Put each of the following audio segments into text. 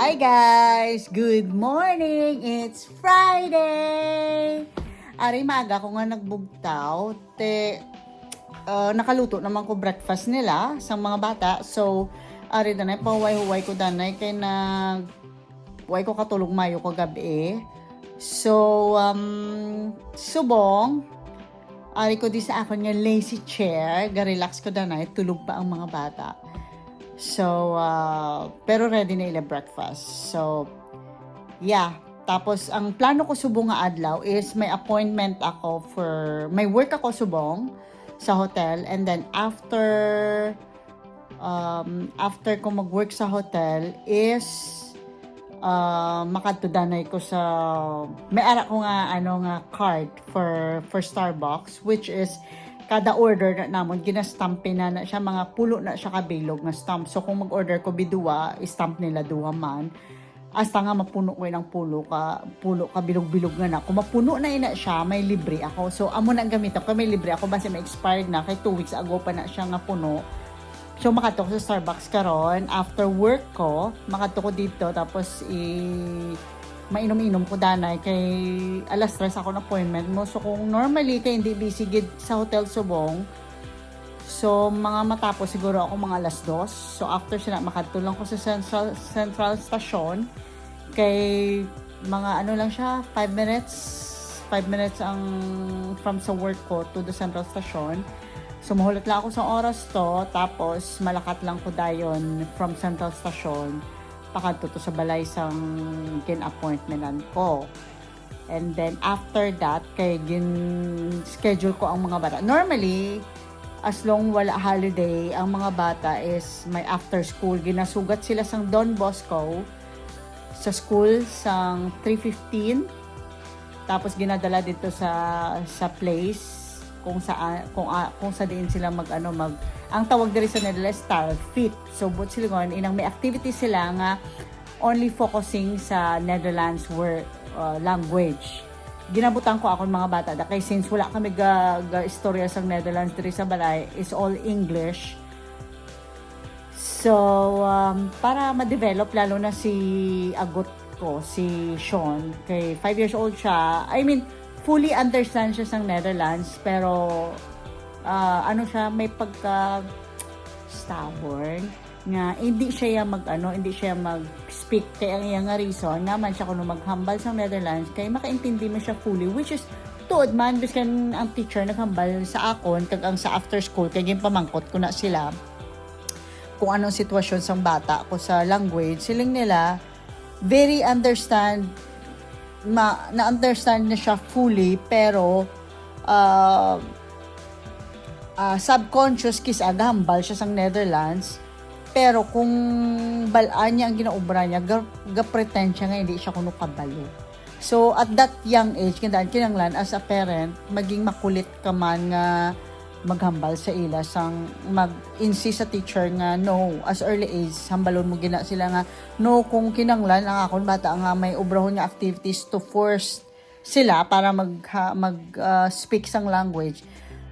Hi guys! Good morning! It's Friday! Ari maga ko nga nagbugtaw. Nakaluto naman ko breakfast nila sa mga bata. So, ari danay pa huway ko danay kay huway ko katulog mayo ko gabi. So, subong, ari ko di sa akon nga lazy chair, ga-relax ko danay, tulog pa ang mga bata. So, pero ready na ila breakfast. So, yeah. Tapos, ang plano ko subong nga adlaw is may appointment ako may work ako subong sa hotel. And then, after ko mag-work sa hotel is, makatudanay ko sa, may ara ko nga, card for Starbucks, which is, kada order na namon ginastampe na siya, mga pulo na siya kabilog na stamp. So kung mag-order ko biduwa, stamp nila duwa man. Hasta nga mapuno ko ng pulo ka bilog-bilog nga na. Kung mapuno na ina siya, may libre ako. So amo na gamit ako, may libre ako base may expired na kay 2 weeks ago pa na siya nga puno. So makato ko sa Starbucks karon after work ko, makato ko dito tapos mainom-inom ko danay kay alas 3 ako ng appointment mo. So kung normally kay hindi busy gid sa hotel subong, so mga matapos siguro ako mga alas 2. So after sila makatulong ko sa Central Station kay mga lang siya 5 minutes ang from sa work ko to the Central Station. So mahulat lang ako sa oras to, tapos malakat lang ko dayon from Central Station pakadto to sa balay sang gin-appointmentan ko. And then after that, kay gin-schedule ko ang mga bata. Normally, as long wala holiday, ang mga bata is may after school. Ginasugat sila sang Don Bosco sa school sang 3:15. Tapos ginadala dito sa place kung sa diin sila ang tawag diri sa nila Star Fit. So but sila inang may activity sila nga only focusing sa Netherlands language. Ginabutan ko ako mga bata kay since wala kami ga istorya sa Netherlands diri sa balay, is all English. So para ma-develop lalo na si agot ko, si Sean, kay 5 years old siya. I mean, fully understand siya sa Netherlands, pero siya, may pagka stubborn nga hindi siya mag-speak. Kaya ang iyang reason naman siya kuno maghambal sa Netherlands kay makaintindi mo siya fully, which is tuod man biskan ang teacher naghambal sa akon kag ang sa after school kay pamangkot ko na sila kung anong sitwasyon sang bata ko sa language. Siling nila very na-understand na siya fully, pero subconscious kis agambal siya sang Netherlands, pero kung balaan niya ang ginaubra niya, ga-pretend siya nga hindi siya kuno kabalo. So at that young age, kinanglan as a parent, maging makulit ka man nga maghambal sa ila sang mag-insist sa teacher nga no, as early age hambalon mo gina sila nga no, kung kinanglan ang akon bata nga may obrahon nga activities to force sila para speak sang language,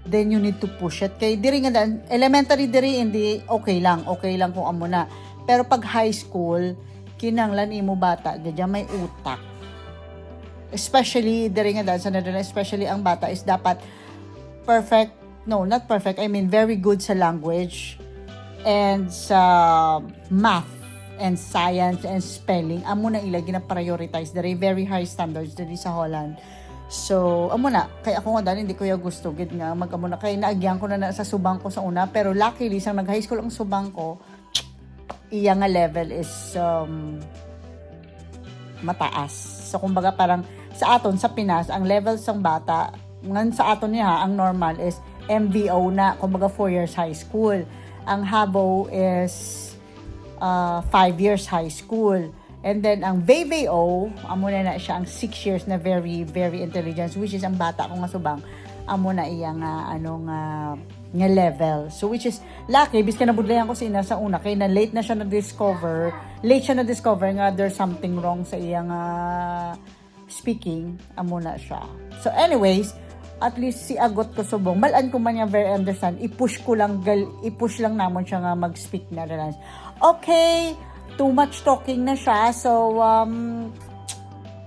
then you need to push it. Kay diri nga elementary diri hindi okay lang kung amo na, pero pag high school kinanglan imo bata gadya may utak, especially diri nga sa Netherlands, especially ang bata is dapat not perfect, I mean very good sa language and sa math and science and spelling. Amo na ila gina-prioritize diri, very high standards diri sa Holland. So amo na kay ako nga dali hindi ko gusto gid nga mag-amo na kay naagyan ko na sa subang ko sa una, pero luckily sang nag-high school ang subang ko, iya nga level is mataas. So kumbaga parang sa aton sa Pinas ang level sang bata ngan sa aton niya ang normal is MVO na, kumbaga 4 years high school. Ang Habo is 5 years high school. And then ang VVO, amo na siya ang 6 years na very very intelligent, which is ang bata ko nga subang amo na iya nga nga level. So which is lucky biskan nabudlayan ko sa ina sa una kay na late siya na-discover nga there's something wrong sa iya nga speaking. Amo na siya. So anyways, at least si agot ko subong balaan ko man niya very understand, i-push lang namon siya nga mag-speak Netherlands. Okay, too much talking na siya. So,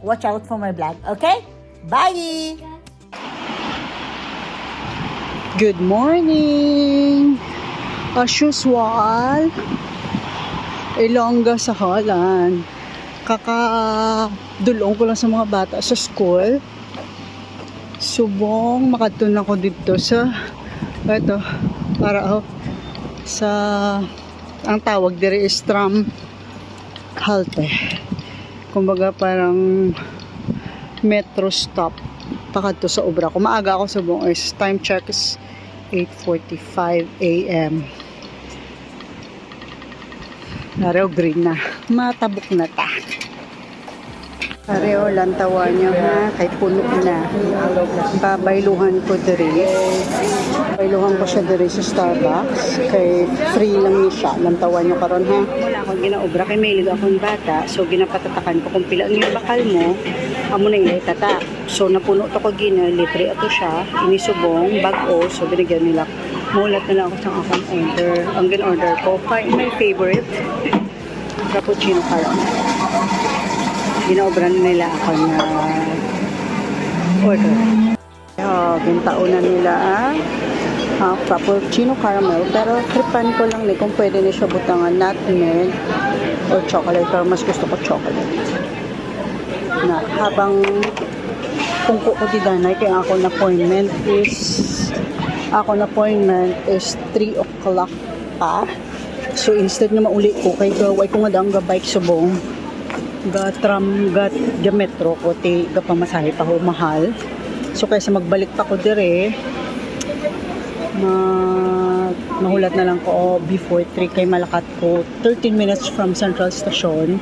watch out for my vlog. Okay? Bye! Good morning! As usual, Ilongga sa Holland. Kakadulong ko lang sa mga bata sa school. Subong makatun ako dito sa ito para sa ang tawag diri is tram halte. Kumbaga parang metro stop pakadto sa obra ko. Maaga ako subong is time check is 8:45 AM. Nareo green na. Matabok na ta. Nareo lantawan nyo ha. Kay puno na. Babayluhan ko diri. Bayluhan ko siya diri sa Starbucks. Kay free lang ni siya. Lantawan nyo karon ha. Wala akong ginaobra. Kay may liga akong bata. So ginapatatakan ko kung pila ang yung bakal mo. Amo na yung tata. So napuno to ko gina. Litre ato siya. Inisubong. Bag-o. So binigyan nila. Mulat na lang ako sa akong order. Ang gin-order ko. My favorite. Cappuccino caramel. Ginaobran nila ako na order. Gintaon na nila cappuccino caramel. Pero tripan ko lang kung pwede na siya butangan nutmeg or chocolate. Pero mas gusto ko chocolate. Na habang kung ko di danay kaya ako na appointment is 3 o'clock pa. So instead na mauli ko kay gaway ko nga daang bike subong ga tram ga metro ko ti ga pamasahe pa ho mahal. So kaysa magbalik pa ko dire mahulat na lang ko before 3 kay malakat ko 13 minutes from Central Station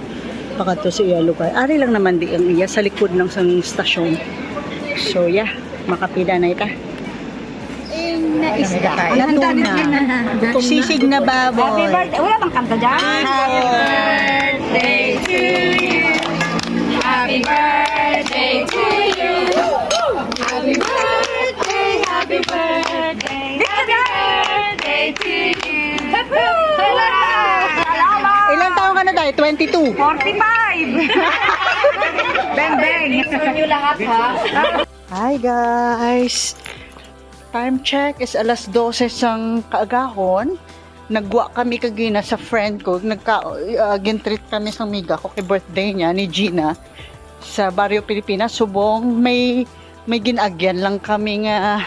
pakadto sa iya lugar. Ari lang naman di ang iya sa likod ng sang stasyon. So yeah, makapida na ita. Isda. Natuna. Sisig na baboy. Happy birthday. Wala bang kanta dyan? Happy birthday to you. Happy birthday to you. Happy birthday, happy birthday. Happy birthday to you. Ilang taon ka na tayo? 22? 45. Bang bang. Nyo lahat ha. Hi guys! Time check is alas 12 sang kaagahon. Nagwa kami kagina sa friend ko. Gintreat kami sa miga ko kay birthday niya ni Gina sa Barrio Pilipinas. Subong may ginagyan lang kami nga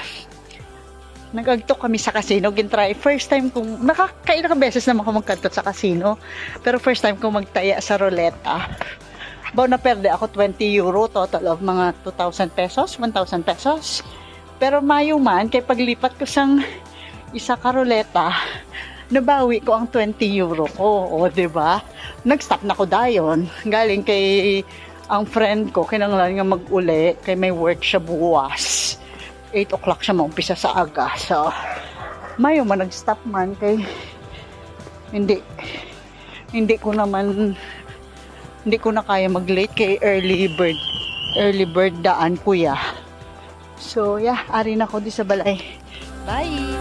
nagagtok kami sa casino. Gintry. First time kong nakakailang beses naman ako magkantot sa casino. Pero first time kong magtaya sa ruleta. Baw na perde ako 20 euro total of mga 2,000 pesos, 1,000 pesos. Pero mayo man, kay paglipat ko sang isa ka ruleta, nabawi ko ang 20 euro ko. O, diba? Nag-stop na ko dayon. Galing kay ang friend ko, kinanglan nga mag-uli, kay may work siya buwas. 8 o'clock siya maumpisa sa aga. So, mayo man, nag-stop man, kay hindi ko na kaya mag-late kay early bird daan kuya. So, yeah, ari na ko di sa balay. Bye!